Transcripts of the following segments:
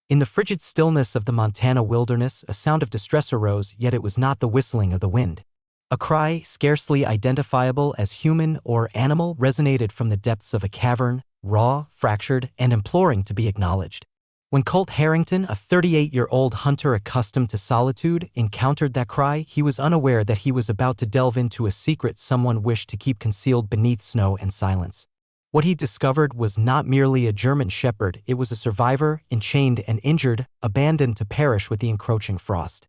In the frigid stillness of the Montana wilderness, a sound of distress arose, yet it was not the whistling of the wind. A cry, scarcely identifiable as human or animal, resonated from the depths of a cavern, raw, fractured, and imploring to be acknowledged. When Colt Harrington, a 38-year-old hunter accustomed to solitude, encountered that cry, he was unaware that he was about to delve into a secret someone wished to keep concealed beneath snow and silence. What he discovered was not merely a German shepherd, it was a survivor, enchained and injured, abandoned to perish with the encroaching frost.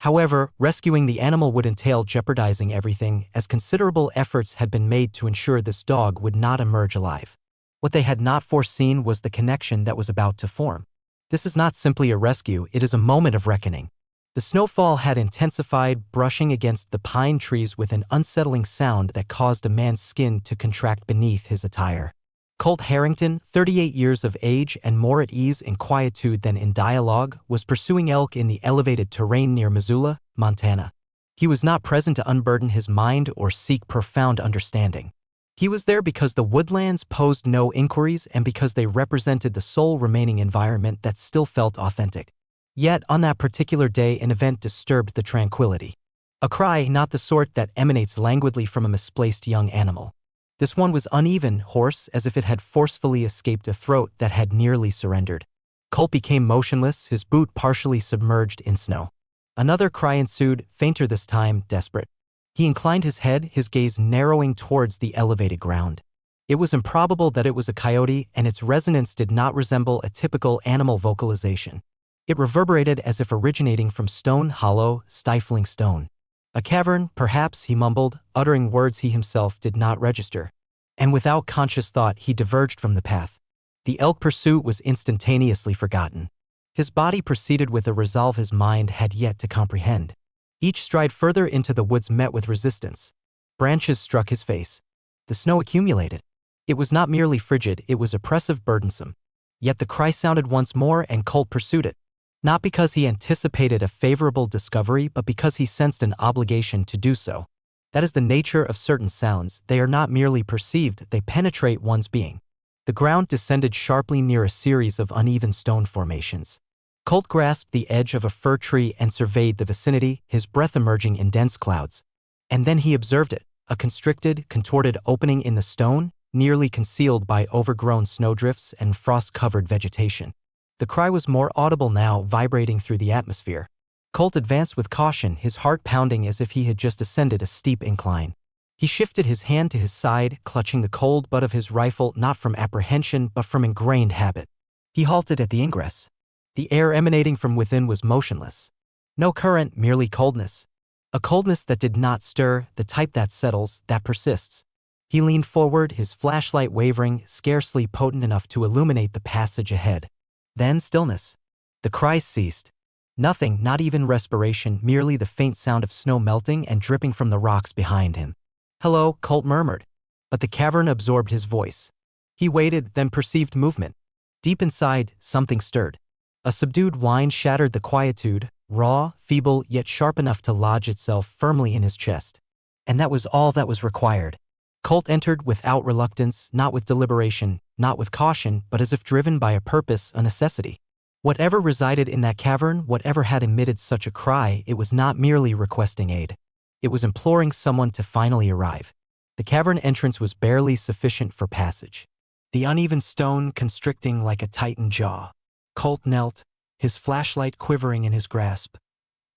However, rescuing the animal would entail jeopardizing everything, as considerable efforts had been made to ensure this dog would not emerge alive. What they had not foreseen was the connection that was about to form. This is not simply a rescue, it is a moment of reckoning. The snowfall had intensified, brushing against the pine trees with an unsettling sound that caused a man's skin to contract beneath his attire. Colt Harrington, 38 years of age and more at ease in quietude than in dialogue, was pursuing elk in the elevated terrain near Missoula, Montana. He was not present to unburden his mind or seek profound understanding. He was there because the woodlands posed no inquiries and because they represented the sole remaining environment that still felt authentic. Yet, on that particular day, an event disturbed the tranquility. A cry, not the sort that emanates languidly from a misplaced young animal. This one was uneven, hoarse, as if it had forcefully escaped a throat that had nearly surrendered. Colt became motionless, his boot partially submerged in snow. Another cry ensued, fainter this time, desperate. He inclined his head, his gaze narrowing towards the elevated ground. It was improbable that it was a coyote, and its resonance did not resemble a typical animal vocalization. It reverberated as if originating from stone, hollow, stifling stone. A cavern, perhaps, he mumbled, uttering words he himself did not register. And without conscious thought, he diverged from the path. The elk pursuit was instantaneously forgotten. His body proceeded with a resolve his mind had yet to comprehend. Each stride further into the woods met with resistance. Branches struck his face. The snow accumulated. It was not merely frigid, it was oppressive, burdensome. Yet the cry sounded once more and Colt pursued it. Not because he anticipated a favorable discovery, but because he sensed an obligation to do so. That is the nature of certain sounds, they are not merely perceived, they penetrate one's being. The ground descended sharply near a series of uneven stone formations. Colt grasped the edge of a fir tree and surveyed the vicinity, his breath emerging in dense clouds. And then he observed it, a constricted, contorted opening in the stone, nearly concealed by overgrown snowdrifts and frost-covered vegetation. The cry was more audible now, vibrating through the atmosphere. Colt advanced with caution, his heart pounding as if he had just ascended a steep incline. He shifted his hand to his side, clutching the cold butt of his rifle not from apprehension but from ingrained habit. He halted at the ingress. The air emanating from within was motionless. No current, merely coldness. A coldness that did not stir, the type that settles, that persists. He leaned forward, his flashlight wavering, scarcely potent enough to illuminate the passage ahead. Then stillness. The cries ceased. Nothing, not even respiration, merely the faint sound of snow melting and dripping from the rocks behind him. "Hello," Colt murmured. But the cavern absorbed his voice. He waited, then perceived movement. Deep inside, something stirred. A subdued whine shattered the quietude, raw, feeble, yet sharp enough to lodge itself firmly in his chest. And that was all that was required. Colt entered without reluctance, not with deliberation, not with caution, but as if driven by a purpose, a necessity. Whatever resided in that cavern, whatever had emitted such a cry, it was not merely requesting aid. It was imploring someone to finally arrive. The cavern entrance was barely sufficient for passage. The uneven stone constricting like a tightened jaw. Colt knelt, his flashlight quivering in his grasp.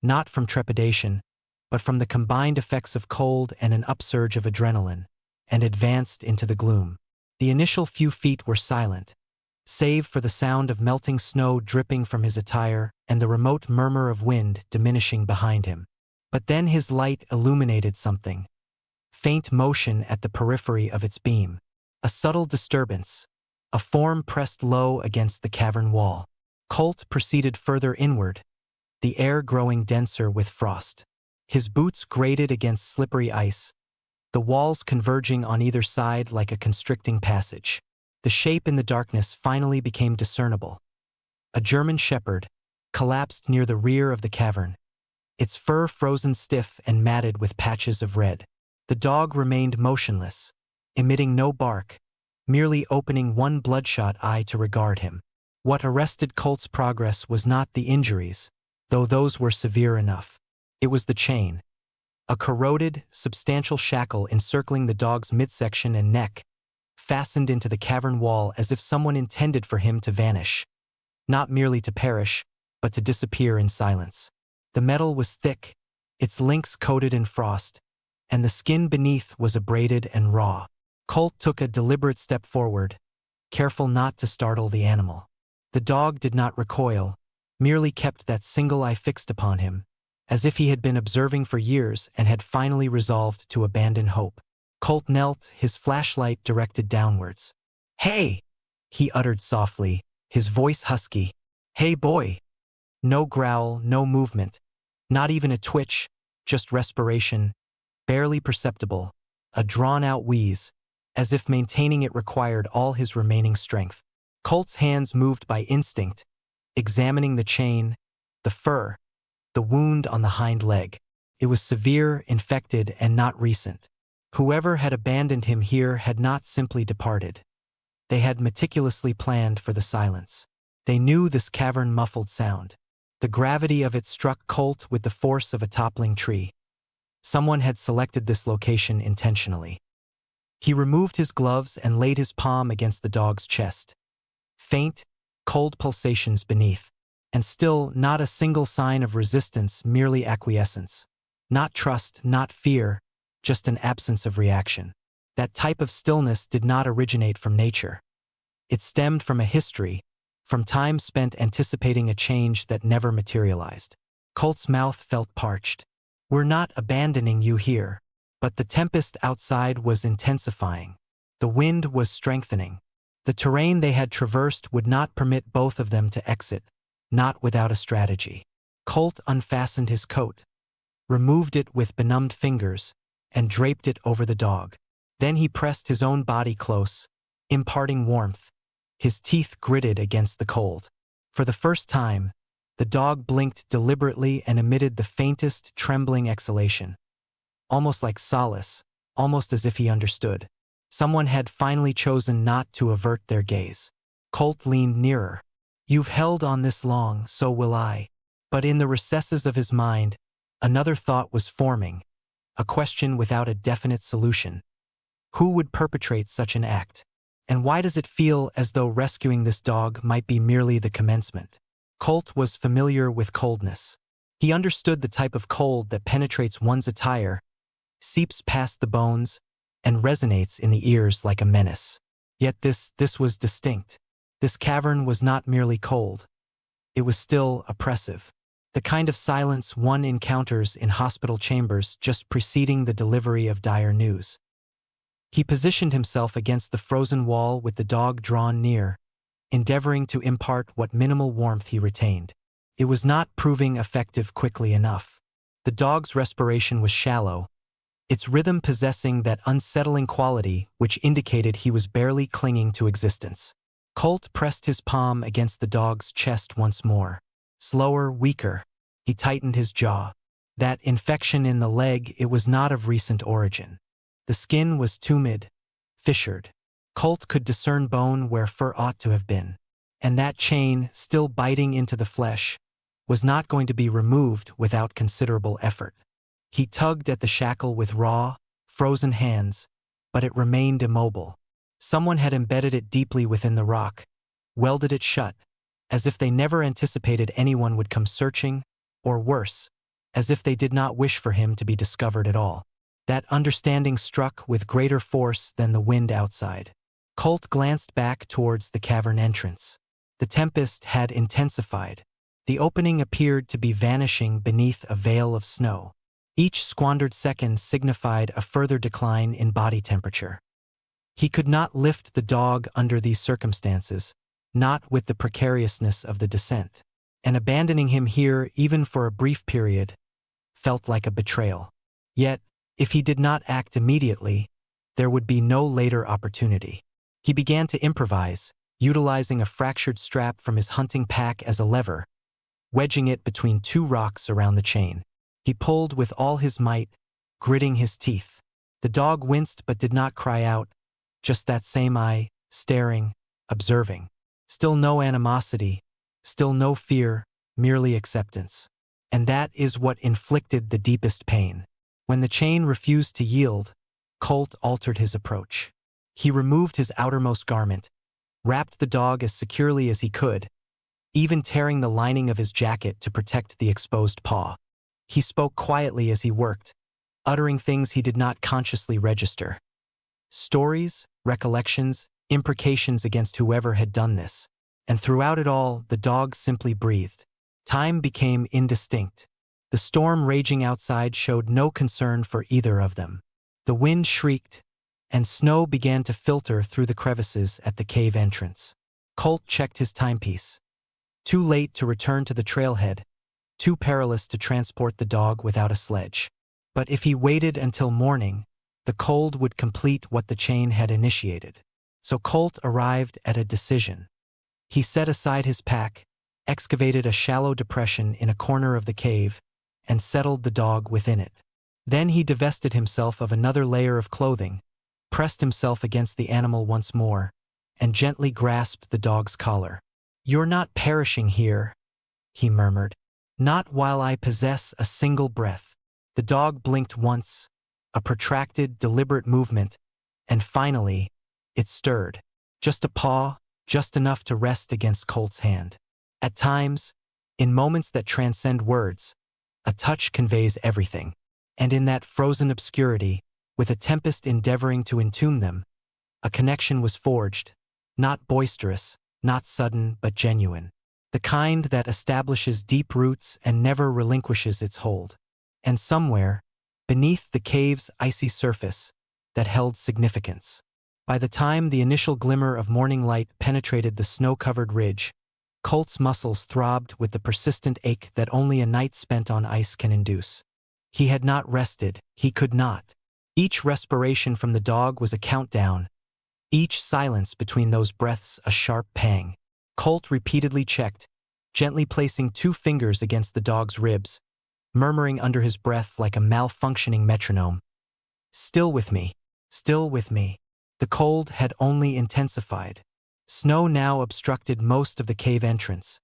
Not from trepidation, but from the combined effects of cold and an upsurge of adrenaline, and advanced into the gloom. The initial few feet were silent, save for the sound of melting snow dripping from his attire and the remote murmur of wind diminishing behind him. But then his light illuminated something. Faint motion at the periphery of its beam. A subtle disturbance. A form pressed low against the cavern wall. Colt proceeded further inward, the air growing denser with frost. His boots grated against slippery ice, the walls converging on either side like a constricting passage. The shape in the darkness finally became discernible. A German shepherd, collapsed near the rear of the cavern, its fur frozen stiff and matted with patches of red. The dog remained motionless, emitting no bark, merely opening one bloodshot eye to regard him. What arrested Colt's progress was not the injuries, though those were severe enough. It was the chain. A corroded, substantial shackle encircling the dog's midsection and neck, fastened into the cavern wall as if someone intended for him to vanish. Not merely to perish, but to disappear in silence. The metal was thick, its links coated in frost, and the skin beneath was abraded and raw. Colt took a deliberate step forward, careful not to startle the animal. The dog did not recoil, merely kept that single eye fixed upon him, as if he had been observing for years and had finally resolved to abandon hope. Colt knelt, his flashlight directed downwards. "Hey!" he uttered softly, his voice husky. "Hey, boy!" No growl, no movement, not even a twitch, just respiration, barely perceptible, a drawn-out wheeze, as if maintaining it required all his remaining strength. Colt's hands moved by instinct, examining the chain, the fur, the wound on the hind leg. It was severe, infected, and not recent. Whoever had abandoned him here had not simply departed. They had meticulously planned for the silence. They knew this cavern muffled sound. The gravity of it struck Colt with the force of a toppling tree. Someone had selected this location intentionally. He removed his gloves and laid his palm against the dog's chest. Faint, cold pulsations beneath. And still not a single sign of resistance, merely acquiescence. Not trust, not fear, just an absence of reaction. That type of stillness did not originate from nature. It stemmed from a history, from time spent anticipating a change that never materialized. Colt's mouth felt parched. "We're not abandoning you here." But the tempest outside was intensifying. The wind was strengthening. The terrain they had traversed would not permit both of them to exit, not without a strategy. Colt unfastened his coat, removed it with benumbed fingers, and draped it over the dog. Then he pressed his own body close, imparting warmth. His teeth gritted against the cold. For the first time, the dog blinked deliberately and emitted the faintest, trembling exhalation. Almost like solace, almost as if he understood. Someone had finally chosen not to avert their gaze. Colt leaned nearer. "You've held on this long, so will I." But in the recesses of his mind, another thought was forming, a question without a definite solution. Who would perpetrate such an act? And why does it feel as though rescuing this dog might be merely the commencement? Colt was familiar with coldness. He understood the type of cold that penetrates one's attire, seeps past the bones, and resonates in the ears like a menace. Yet this was distinct. This cavern was not merely cold. It was still oppressive. The kind of silence one encounters in hospital chambers just preceding the delivery of dire news. He positioned himself against the frozen wall with the dog drawn near, endeavoring to impart what minimal warmth he retained. It was not proving effective quickly enough. The dog's respiration was shallow, its rhythm possessing that unsettling quality which indicated he was barely clinging to existence. Colt pressed his palm against the dog's chest once more. Slower, weaker. He tightened his jaw. That infection in the leg, it was not of recent origin. The skin was tumid, fissured. Colt could discern bone where fur ought to have been. And that chain, still biting into the flesh, was not going to be removed without considerable effort. He tugged at the shackle with raw, frozen hands, but it remained immobile. Someone had embedded it deeply within the rock, welded it shut, as if they never anticipated anyone would come searching, or worse, as if they did not wish for him to be discovered at all. That understanding struck with greater force than the wind outside. Colt glanced back towards the cavern entrance. The tempest had intensified. The opening appeared to be vanishing beneath a veil of snow. Each squandered second signified a further decline in body temperature. He could not lift the dog under these circumstances, not with the precariousness of the descent. And abandoning him here, even for a brief period, felt like a betrayal. Yet, if he did not act immediately, there would be no later opportunity. He began to improvise, utilizing a fractured strap from his hunting pack as a lever, wedging it between two rocks around the chain. He pulled with all his might, gritting his teeth. The dog winced but did not cry out, just that same eye, staring, observing. Still no animosity, still no fear, merely acceptance. And that is what inflicted the deepest pain. When the chain refused to yield, Colt altered his approach. He removed his outermost garment, wrapped the dog as securely as he could, even tearing the lining of his jacket to protect the exposed paw. He spoke quietly as he worked, uttering things he did not consciously register. Stories, recollections, imprecations against whoever had done this. And throughout it all, the dog simply breathed. Time became indistinct. The storm raging outside showed no concern for either of them. The wind shrieked, and snow began to filter through the crevices at the cave entrance. Colt checked his timepiece. Too late to return to the trailhead, too perilous to transport the dog without a sledge. But if he waited until morning, the cold would complete what the chain had initiated. So Colt arrived at a decision. He set aside his pack, excavated a shallow depression in a corner of the cave, and settled the dog within it. Then he divested himself of another layer of clothing, pressed himself against the animal once more, and gently grasped the dog's collar. "You're not perishing here," he murmured. "Not while I possess a single breath." The dog blinked once, a protracted, deliberate movement, and finally, it stirred. Just a paw, just enough to rest against Colt's hand. At times, in moments that transcend words, a touch conveys everything. And in that frozen obscurity, with a tempest endeavoring to entomb them, a connection was forged, not boisterous, not sudden, but genuine. The kind that establishes deep roots and never relinquishes its hold. And somewhere, beneath the cave's icy surface, that held significance. By the time the initial glimmer of morning light penetrated the snow-covered ridge, Colt's muscles throbbed with the persistent ache that only a night spent on ice can induce. He had not rested, he could not. Each respiration from the dog was a countdown, each silence between those breaths a sharp pang. Colt repeatedly checked, gently placing 2 fingers against the dog's ribs, murmuring under his breath like a malfunctioning metronome. "Still with me, still with me." The cold had only intensified. Snow now obstructed most of the cave entrance,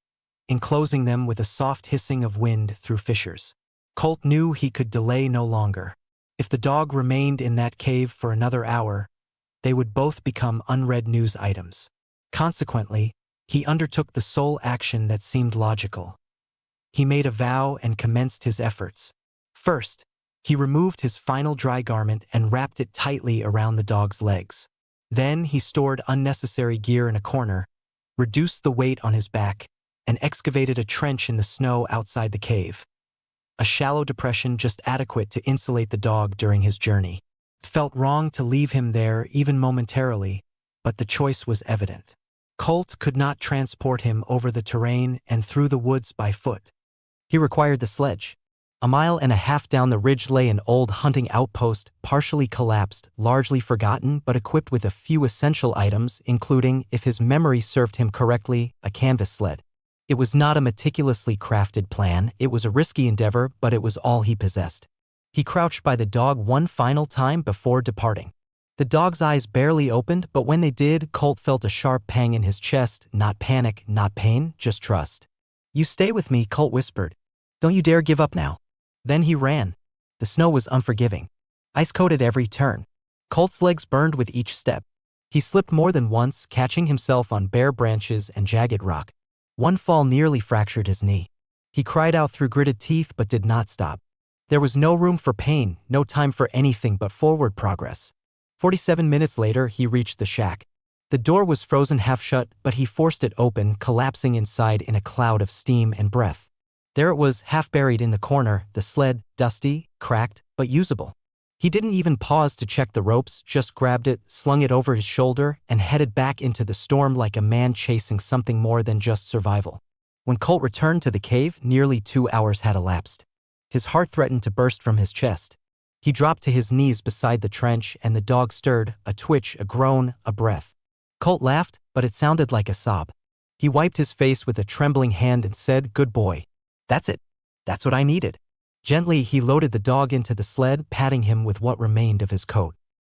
enclosing them with a soft hissing of wind through fissures. Colt knew he could delay no longer. If the dog remained in that cave for another hour, they would both become unread news items. Consequently, he undertook the sole action that seemed logical. He made a vow and commenced his efforts. First, he removed his final dry garment and wrapped it tightly around the dog's legs. Then he stored unnecessary gear in a corner, reduced the weight on his back, and excavated a trench in the snow outside the cave. A shallow depression just adequate to insulate the dog during his journey. It felt wrong to leave him there even momentarily, but the choice was evident. Colt could not transport him over the terrain and through the woods by foot. He required the sledge. 1.5 miles down the ridge lay an old hunting outpost, partially collapsed, largely forgotten, but equipped with a few essential items, including, if his memory served him correctly, a canvas sled. It was not a meticulously crafted plan, it was a risky endeavor, but it was all he possessed. He crouched by the dog one final time before departing. The dog's eyes barely opened, but when they did, Colt felt a sharp pang in his chest, not panic, not pain, just trust. "You stay with me," Colt whispered. "Don't you dare give up now." Then he ran. The snow was unforgiving, ice-coated every turn. Colt's legs burned with each step. He slipped more than once, catching himself on bare branches and jagged rock. One fall nearly fractured his knee. He cried out through gritted teeth but did not stop. There was no room for pain, no time for anything but forward progress. 47 minutes later, he reached the shack. The door was frozen half shut, but he forced it open, collapsing inside in a cloud of steam and breath. There it was, half buried in the corner, the sled, dusty, cracked, but usable. He didn't even pause to check the ropes, just grabbed it, slung it over his shoulder, and headed back into the storm like a man chasing something more than just survival. When Colt returned to the cave, nearly 2 hours had elapsed. His heart threatened to burst from his chest. He dropped to his knees beside the trench, and the dog stirred, a twitch, a groan, a breath. Colt laughed, but it sounded like a sob. He wiped his face with a trembling hand and said, "Good boy. That's it. That's what I needed." Gently, he loaded the dog into the sled, patting him with what remained of his coat.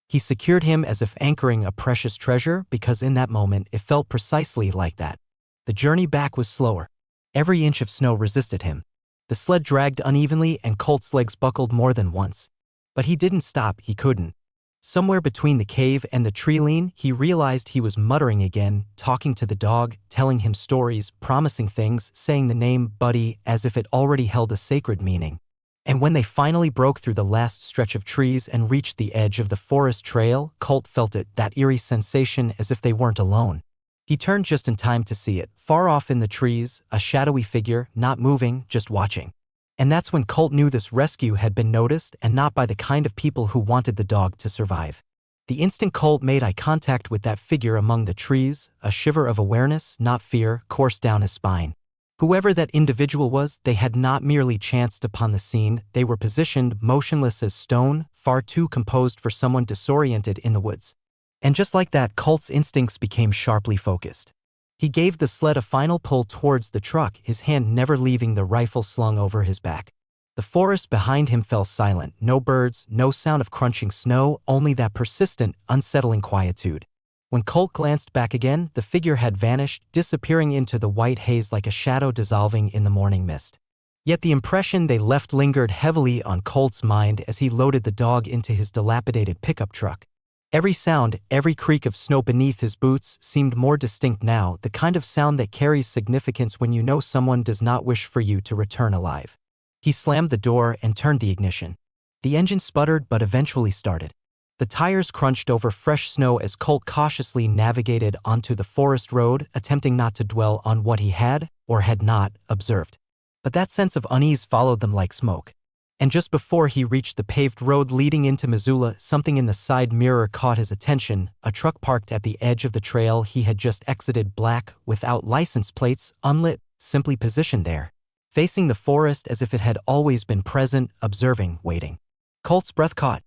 He secured him as if anchoring a precious treasure because in that moment it felt precisely like that. The journey back was slower. Every inch of snow resisted him. The sled dragged unevenly and Colt's legs buckled more than once. But he didn't stop, he couldn't. Somewhere between the cave and the tree line, he realized he was muttering again, talking to the dog, telling him stories, promising things, saying the name Buddy as if it already held a sacred meaning. And when they finally broke through the last stretch of trees and reached the edge of the forest trail, Colt felt it, that eerie sensation as if they weren't alone. He turned just in time to see it, far off in the trees, a shadowy figure, not moving, just watching. And that's when Colt knew this rescue had been noticed and not by the kind of people who wanted the dog to survive. The instant Colt made eye contact with that figure among the trees, a shiver of awareness, not fear, coursed down his spine. Whoever that individual was, they had not merely chanced upon the scene, they were positioned motionless as stone, far too composed for someone disoriented in the woods. And just like that, Colt's instincts became sharply focused. He gave the sled a final pull towards the truck, his hand never leaving the rifle slung over his back. The forest behind him fell silent, no birds, no sound of crunching snow, only that persistent, unsettling quietude. When Colt glanced back again, the figure had vanished, disappearing into the white haze like a shadow dissolving in the morning mist. Yet the impression they left lingered heavily on Colt's mind as he loaded the dog into his dilapidated pickup truck. Every sound, every creak of snow beneath his boots seemed more distinct now, the kind of sound that carries significance when you know someone does not wish for you to return alive. He slammed the door and turned the ignition. The engine sputtered but eventually started. The tires crunched over fresh snow as Colt cautiously navigated onto the forest road, attempting not to dwell on what he had, or had not, observed. But that sense of unease followed them like smoke. And just before he reached the paved road leading into Missoula, something in the side mirror caught his attention, a truck parked at the edge of the trail he had just exited, black, without license plates, unlit, simply positioned there, facing the forest as if it had always been present, observing, waiting. Colt's breath caught,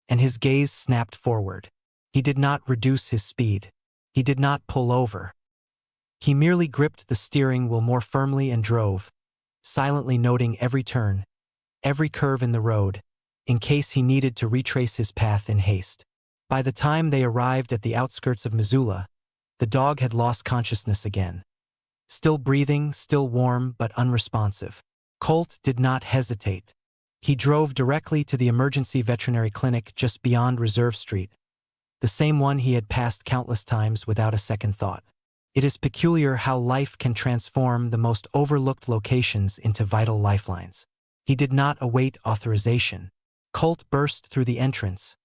and his gaze snapped forward. He did not reduce his speed. He did not pull over. He merely gripped the steering wheel more firmly and drove, silently noting every turn, every curve in the road, in case he needed to retrace his path in haste. By the time they arrived at the outskirts of Missoula, the dog had lost consciousness again. Still breathing, still warm, but unresponsive. Colt did not hesitate. He drove directly to the emergency veterinary clinic just beyond Reserve Street, the same one he had passed countless times without a second thought. It is peculiar how life can transform the most overlooked locations into vital lifelines. He did not await authorization. Colt burst through the entrance,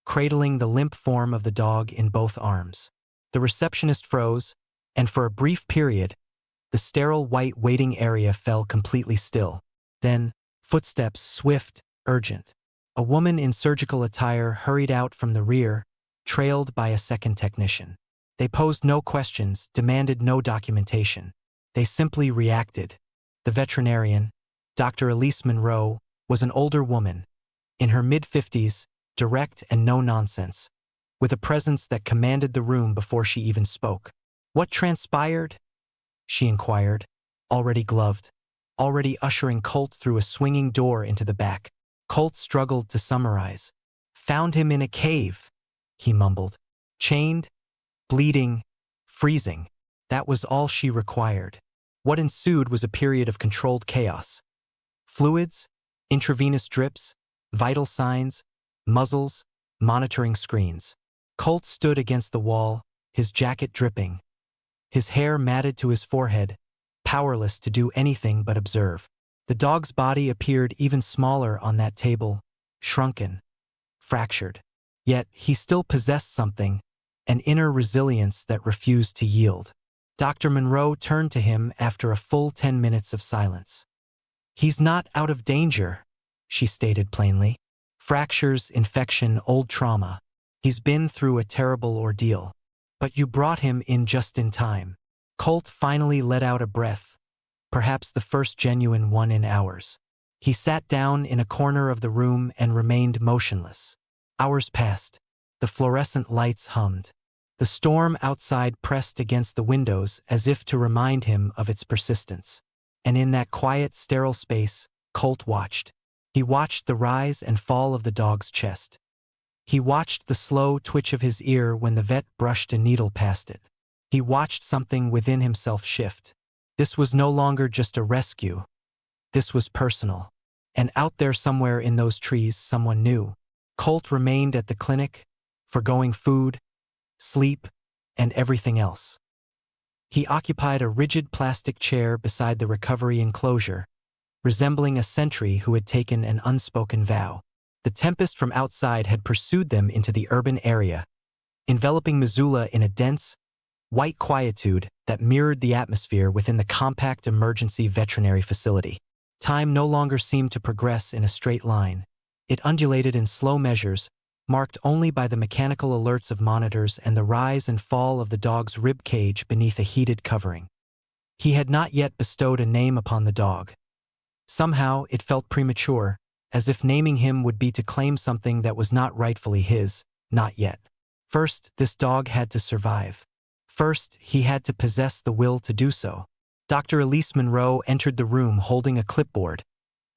cradling the limp form of the dog in both arms. The receptionist froze, and for a brief period, the sterile white waiting area fell completely still. Then, footsteps, swift, urgent. A woman in surgical attire hurried out from the rear, trailed by a second technician. They posed no questions, demanded no documentation. They simply reacted. The veterinarian, Dr. Elise Monroe, was an older woman, in her mid-50s, direct and no-nonsense, with a presence that commanded the room before she even spoke. "What transpired?" she inquired, already gloved, already ushering Colt through a swinging door into the back. Colt struggled to summarize. "Found him in a cave," he mumbled. "Chained, bleeding, freezing." That was all she required. What ensued was a period of controlled chaos. Fluids, intravenous drips, vital signs, muzzles, monitoring screens. Colt stood against the wall, his jacket dripping, his hair matted to his forehead, powerless to do anything but observe. The dog's body appeared even smaller on that table, shrunken, fractured. Yet he still possessed something, an inner resilience that refused to yield. Dr. Monroe turned to him after a full 10 minutes of silence. "He's not out of danger," she stated plainly. "Fractures, infection, old trauma. He's been through a terrible ordeal. But you brought him in just in time." Colt finally let out a breath, perhaps the first genuine one in hours. He sat down in a corner of the room and remained motionless. Hours passed. The fluorescent lights hummed. The storm outside pressed against the windows as if to remind him of its persistence. And in that quiet, sterile space, Colt watched. He watched the rise and fall of the dog's chest. He watched the slow twitch of his ear when the vet brushed a needle past it. He watched something within himself shift. This was no longer just a rescue. This was personal. And out there somewhere in those trees, someone knew. Colt remained at the clinic, forgoing food, sleep, and everything else. He occupied a rigid plastic chair beside the recovery enclosure, resembling a sentry who had taken an unspoken vow. The tempest from outside had pursued them into the urban area, enveloping Missoula in a dense, white quietude that mirrored the atmosphere within the compact emergency veterinary facility. Time no longer seemed to progress in a straight line. It undulated in slow measures, marked only by the mechanical alerts of monitors and the rise and fall of the dog's rib cage beneath a heated covering. He had not yet bestowed a name upon the dog. Somehow it felt premature, as if naming him would be to claim something that was not rightfully his, not yet. First, this dog had to survive. First, he had to possess the will to do so. Dr. Elise Monroe entered the room holding a clipboard,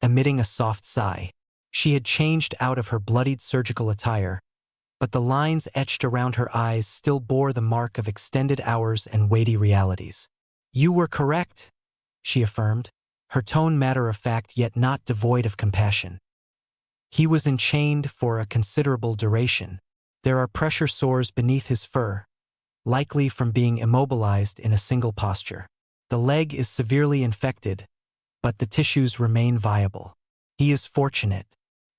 emitting a soft sigh. She had changed out of her bloodied surgical attire, but the lines etched around her eyes still bore the mark of extended hours and weighty realities. "You were correct," she affirmed, her tone matter-of-fact yet not devoid of compassion. "He was enchained for a considerable duration. There are pressure sores beneath his fur, likely from being immobilized in a single posture. The leg is severely infected, but the tissues remain viable. He is fortunate.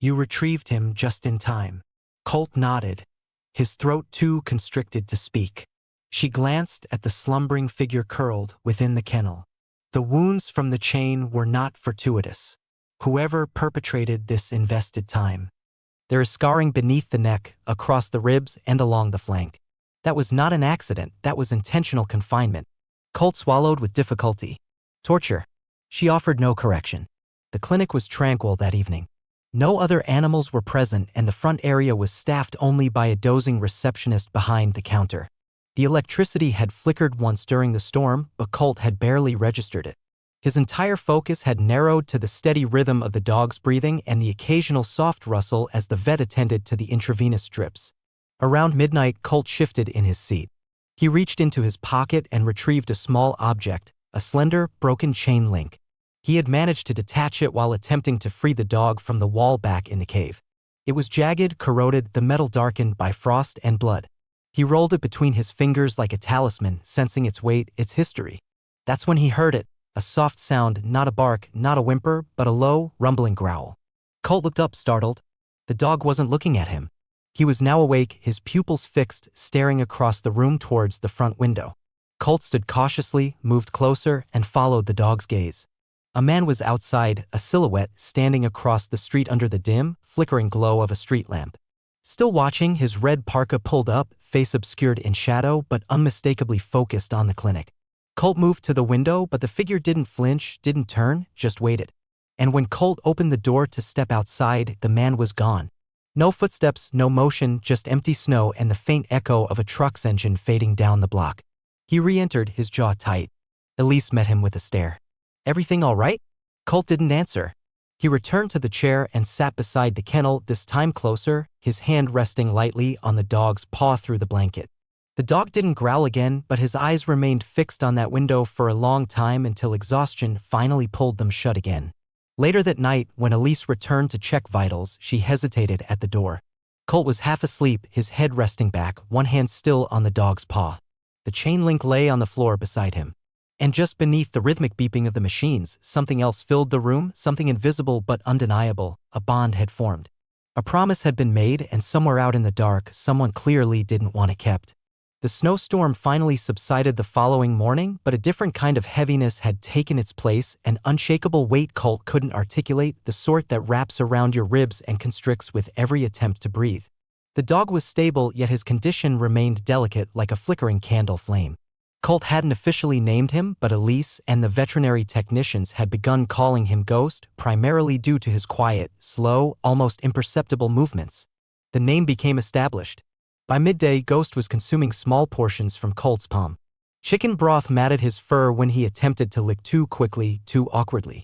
You retrieved him just in time." Colt nodded, his throat too constricted to speak. She glanced at the slumbering figure curled within the kennel. The wounds from the chain were not fortuitous. Whoever perpetrated this invested time. There is scarring beneath the neck, across the ribs, and along the flank. That was not an accident, that was intentional confinement. Colt swallowed with difficulty. Torture. She offered no correction. The clinic was tranquil that evening. No other animals were present, and the front area was staffed only by a dozing receptionist behind the counter. The electricity had flickered once during the storm, but Colt had barely registered it. His entire focus had narrowed to the steady rhythm of the dog's breathing and the occasional soft rustle as the vet attended to the intravenous drips. Around midnight, Colt shifted in his seat. He reached into his pocket and retrieved a small object, a slender, broken chain link. He had managed to detach it while attempting to free the dog from the wall back in the cave. It was jagged, corroded, the metal darkened by frost and blood. He rolled it between his fingers like a talisman, sensing its weight, its history. That's when he heard it, a soft sound, not a bark, not a whimper, but a low, rumbling growl. Colt looked up, startled. The dog wasn't looking at him. He was now awake, his pupils fixed, staring across the room towards the front window. Colt stood cautiously, moved closer, and followed the dog's gaze. A man was outside, a silhouette, standing across the street under the dim, flickering glow of a street lamp. Still watching, his red parka pulled up, face obscured in shadow but unmistakably focused on the clinic. Colt moved to the window, but the figure didn't flinch, didn't turn, just waited. And when Colt opened the door to step outside, the man was gone. No footsteps, no motion, just empty snow and the faint echo of a truck's engine fading down the block. He re-entered, his jaw tight. Elise met him with a stare. "Everything all right?" Colt didn't answer. He returned to the chair and sat beside the kennel, this time closer, his hand resting lightly on the dog's paw through the blanket. The dog didn't growl again, but his eyes remained fixed on that window for a long time until exhaustion finally pulled them shut again. Later that night, when Elise returned to check vitals, she hesitated at the door. Colt was half asleep, his head resting back, one hand still on the dog's paw. The chain link lay on the floor beside him. And just beneath the rhythmic beeping of the machines, something else filled the room, something invisible but undeniable. A bond had formed. A promise had been made, and somewhere out in the dark, someone clearly didn't want it kept. The snowstorm finally subsided the following morning, but a different kind of heaviness had taken its place, an unshakable weight Colt couldn't articulate, the sort that wraps around your ribs and constricts with every attempt to breathe. The dog was stable, yet his condition remained delicate like a flickering candle flame. Colt hadn't officially named him, but Elise and the veterinary technicians had begun calling him Ghost, primarily due to his quiet, slow, almost imperceptible movements. The name became established. By midday, Ghost was consuming small portions from Colt's palm. Chicken broth matted his fur when he attempted to lick too quickly, too awkwardly.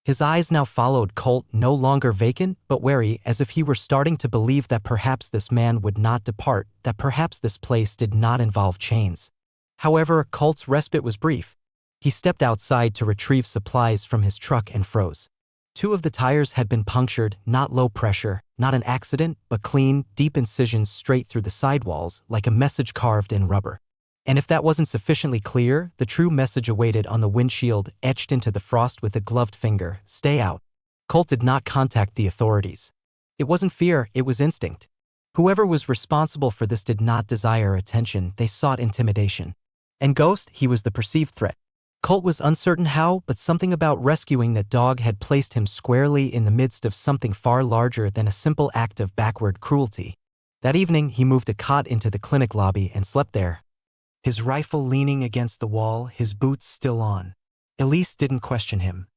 His eyes now followed Colt, no longer vacant but wary, as if he were starting to believe that perhaps this man would not depart, that perhaps this place did not involve chains. However, Colt's respite was brief. He stepped outside to retrieve supplies from his truck and froze. Two of the tires had been punctured, not low pressure, not an accident, but clean, deep incisions straight through the sidewalls, like a message carved in rubber. And if that wasn't sufficiently clear, the true message awaited on the windshield, etched into the frost with a gloved finger: "Stay out." Colt did not contact the authorities. It wasn't fear, it was instinct. Whoever was responsible for this did not desire attention, they sought intimidation. And Ghost, he was the perceived threat. Colt was uncertain how, but something about rescuing that dog had placed him squarely in the midst of something far larger than a simple act of backward cruelty. That evening, he moved a cot into the clinic lobby and slept there, his rifle leaning against the wall, his boots still on. Elise didn't question him.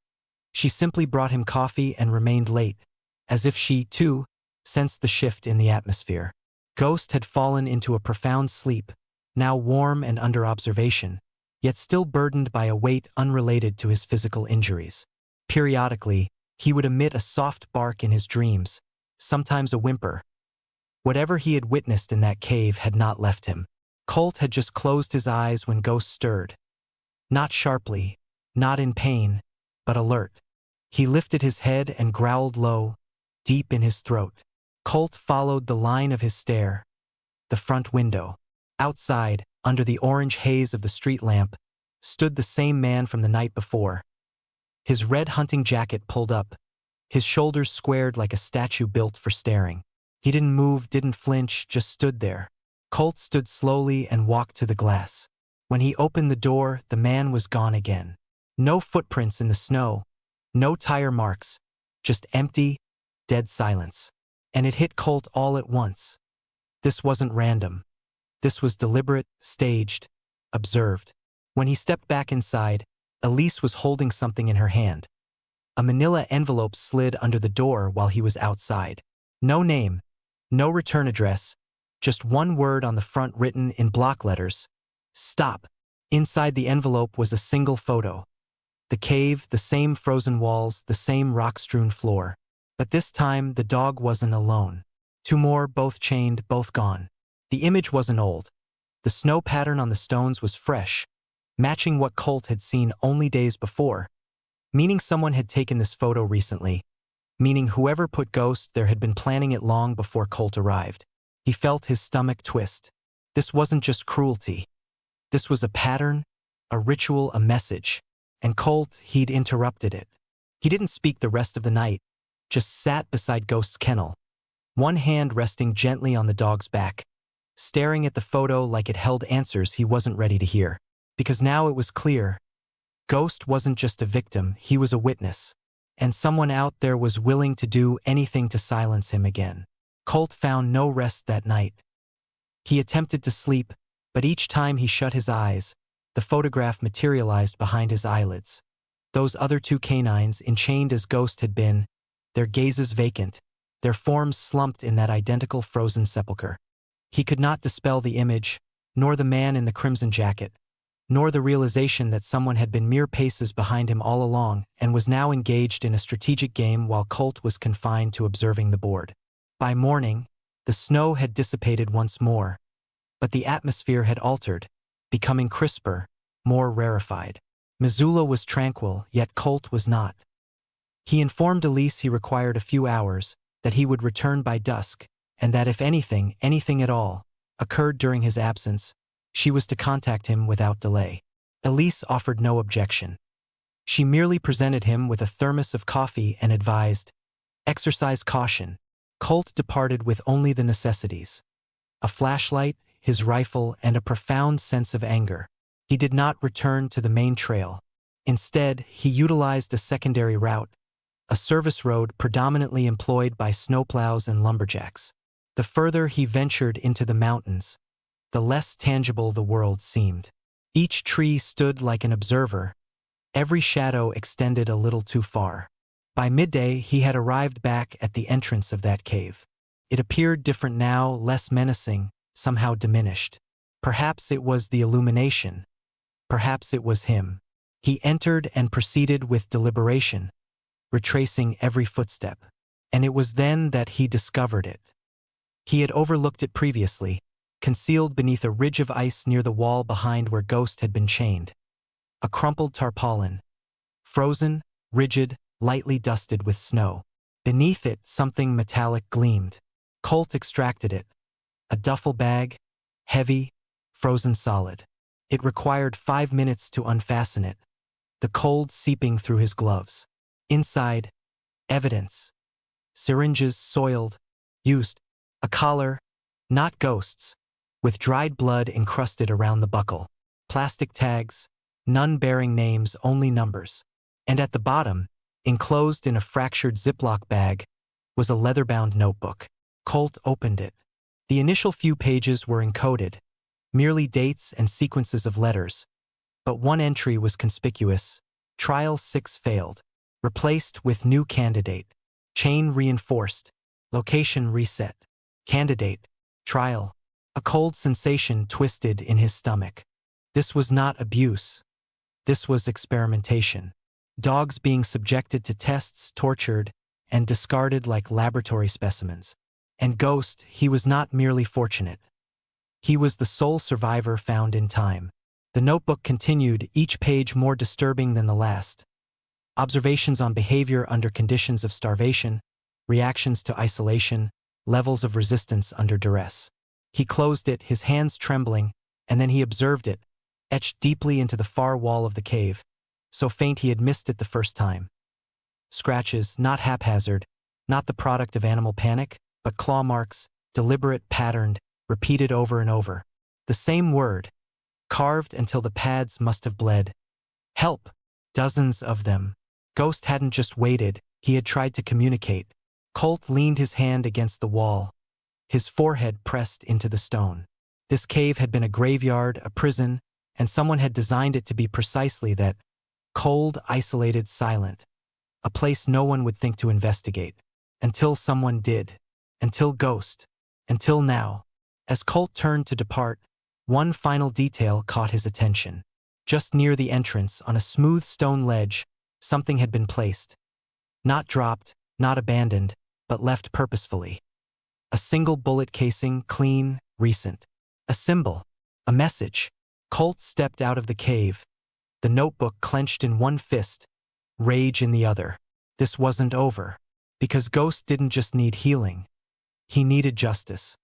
She simply brought him coffee and remained late, as if she, too, sensed the shift in the atmosphere. Ghost had fallen into a profound sleep, now warm and under observation, yet still burdened by a weight unrelated to his physical injuries. Periodically, he would emit a soft bark in his dreams, sometimes a whimper. Whatever he had witnessed in that cave had not left him. Colt had just closed his eyes when Ghost stirred. Not sharply, not in pain, but alert. He lifted his head and growled low, deep in his throat. Colt followed the line of his stare. The front window. Outside, under the orange haze of the street lamp, stood the same man from the night before. His red hunting jacket pulled up, his shoulders squared like a statue built for staring. He didn't move, didn't flinch, just stood there. Colt stood slowly and walked to the glass. When he opened the door, the man was gone again. No footprints in the snow, no tire marks, just empty, dead silence. And it hit Colt all at once. This wasn't random. This was deliberate, staged, observed. When he stepped back inside, Elise was holding something in her hand. A manila envelope slid under the door while he was outside. No name, no return address, just one word on the front written in block letters: "Stop." Inside the envelope was a single photo. The cave, the same frozen walls, the same rock-strewn floor. But this time, the dog wasn't alone. Two more, both chained, both gone. The image wasn't old. The snow pattern on the stones was fresh, matching what Colt had seen only days before. Meaning someone had taken this photo recently. Meaning whoever put Ghost there had been planning it long before Colt arrived. He felt his stomach twist. This wasn't just cruelty. This was a pattern, a ritual, a message. And Colt, he'd interrupted it. He didn't speak the rest of the night, just sat beside Ghost's kennel, one hand resting gently on the dog's back, staring at the photo like it held answers he wasn't ready to hear. Because now it was clear. Ghost wasn't just a victim, he was a witness. And someone out there was willing to do anything to silence him again. Colt found no rest that night. He attempted to sleep, but each time he shut his eyes, the photograph materialized behind his eyelids. Those other two canines, enchained as Ghost had been, their gazes vacant, their forms slumped in that identical frozen sepulcher. He could not dispel the image, nor the man in the crimson jacket, nor the realization that someone had been mere paces behind him all along and was now engaged in a strategic game while Colt was confined to observing the board. By morning, the snow had dissipated once more, but the atmosphere had altered, becoming crisper, more rarefied. Missoula was tranquil, yet Colt was not. He informed Elise he required a few hours, that he would return by dusk, and that if anything, anything at all, occurred during his absence, she was to contact him without delay. Elise offered no objection. She merely presented him with a thermos of coffee and advised, "Exercise caution." Colt departed with only the necessities: a flashlight, his rifle, and a profound sense of anger. He did not return to the main trail. Instead, he utilized a secondary route, a service road predominantly employed by snowplows and lumberjacks. The further he ventured into the mountains, the less tangible the world seemed. Each tree stood like an observer. Every shadow extended a little too far. By midday, he had arrived back at the entrance of that cave. It appeared different now, less menacing, somehow diminished. Perhaps it was the illumination. Perhaps it was him. He entered and proceeded with deliberation. retracing every footstep. And it was then that he discovered it. He had overlooked it previously, concealed beneath a ridge of ice near the wall behind where Ghost had been chained. A crumpled tarpaulin. Frozen, rigid, lightly dusted with snow. Beneath it, something metallic gleamed. Colt extracted it. A duffel bag, heavy, frozen solid. It required 5 minutes to unfasten it, the cold seeping through his gloves. Inside, evidence. Syringes soiled, used. A collar, not Ghost's, with dried blood encrusted around the buckle. Plastic tags, none bearing names, only numbers. And at the bottom, enclosed in a fractured Ziploc bag, was a leather-bound notebook. Colt opened it. The initial few pages were encoded, merely dates and sequences of letters. But one entry was conspicuous. Trial 6 failed. Replaced with new candidate. Chain reinforced. Location reset. Candidate. Trial. A cold sensation twisted in his stomach. This was not abuse. This was experimentation. Dogs being subjected to tests, tortured, and discarded like laboratory specimens. And Ghost, he was not merely fortunate. He was the sole survivor found in time. The notebook continued, each page more disturbing than the last. Observations on behavior under conditions of starvation, reactions to isolation, levels of resistance under duress. He closed it, his hands trembling, and then he observed it, etched deeply into the far wall of the cave, so faint he had missed it the first time. Scratches, not haphazard, not the product of animal panic, but claw marks, deliberate, patterned, repeated over and over. The same word, carved until the pads must have bled. Help! Dozens of them. Ghost hadn't just waited, he had tried to communicate. Colt leaned his hand against the wall, his forehead pressed into the stone. This cave had been a graveyard, a prison, and someone had designed it to be precisely that. Cold, isolated, silent. A place no one would think to investigate. Until someone did. Until Ghost. Until now. As Colt turned to depart, one final detail caught his attention. Just near the entrance, on a smooth stone ledge, something had been placed. Not dropped, not abandoned, but left purposefully. A single bullet casing, clean, recent. A symbol. A message. Colt stepped out of the cave, the notebook clenched in one fist, rage in the other. This wasn't over. Because Ghost didn't just need healing. He needed justice.